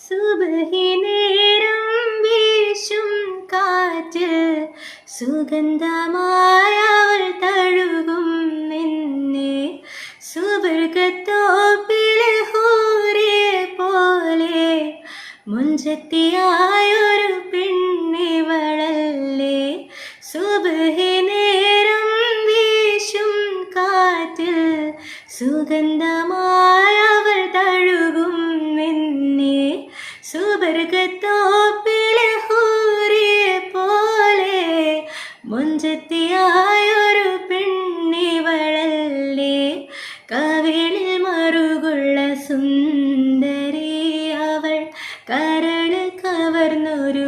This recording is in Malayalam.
സുബഹി നേരം വീശും കാറ്റിൽ സുഗന്ധമായവൾ തഴുകും നിന്നെ. സുബർഗത്തോപ്പിലെ ഹൂറിയെ പോലെ മുഞ്ചത്തിയായൊരു പെണ്ണിവളല്ലേ. സുബഹി നേരം വീശും കാറ്റിൽ സുഗന്ധമായവൾ തഴുകും നിന്നെ. സുബർഗത്തോപ്പിലെ ഹൂറിയെ പോലെ മുഞ്ചത്തിയായൊരു പെണ്ണിവളല്ലേ. കവിളിൽ മറുകുള്ള സുന്ദരി അവൾ, കരൾ കവർന്നൊരു